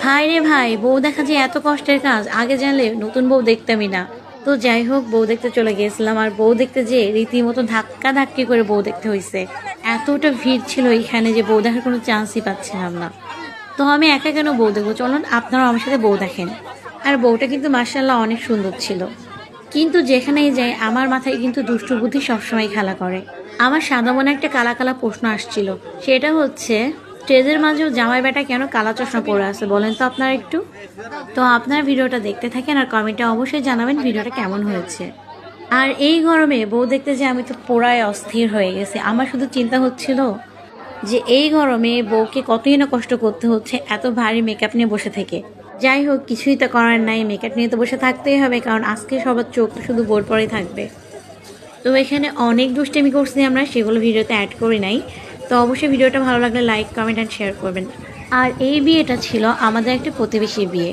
হায় রে ভাই, বউ দেখা যে এত কষ্টের কাজ, আগে জানলে নতুন বউ দেখতামই না। তো যাই হোক, বউ দেখতে চলে গিয়েছিলাম, আর বউ দেখতে যে রীতিমতো ধাক্কা ধাক্কি করে বউ দেখতে হয়েছে। এতটা ভিড় ছিল এখানে যে বউ দেখার কোনো চান্সই পাচ্ছিলাম না। তো আমি একা কেন বউ দেখবো, চলুন আপনারাও আমার সাথে বউ দেখেন। আর বউটা কিন্তু মার্শাল্লাহ অনেক সুন্দর ছিল। কিন্তু যেখানেই যাই আমার মাথায় কিন্তু দুষ্টু বুদ্ধি সবসময় খেলা করে। আমার সাদা মনে একটা কালা কালা প্রশ্ন আসছিল, সেটা হচ্ছে স্টেজের মাঝেও জামাই বেটা কেন কালা চশমা পরে আছে, বলেন তো আপনারা একটু। তো আপনারা ভিডিওটা দেখতে থাকেন আর কমেন্টে অবশ্যই জানাবেন ভিডিওটা কেমন হয়েছে। আর এই গরমে বউ দেখতে যে আমি তো পুরাই অস্থির হয়ে গেছি। আমার শুধু চিন্তা হচ্ছিল যে এই গরমে বউকে কতই না কষ্ট করতে হচ্ছে এত ভারী মেকআপ নিয়ে বসে থেকে। যাই হোক, কিছুই তো করার নাই, মেকআপ নিয়ে তো বসে থাকতেই হবে, কারণ আজকে সবার চোখ তো শুধু বোর পরেই থাকবে। তো এখানে অনেক দুষ্টামি করছি আমরা, সেগুলো ভিডিওতে অ্যাড করি নাই। তো অবশ্যই ভিডিওটা ভালো লাগলে লাইক কমেন্ট অ্যান্ড শেয়ার করবেন। আর এই বিয়েটা ছিল আমাদের একটা প্রতিবেশী বিয়ে।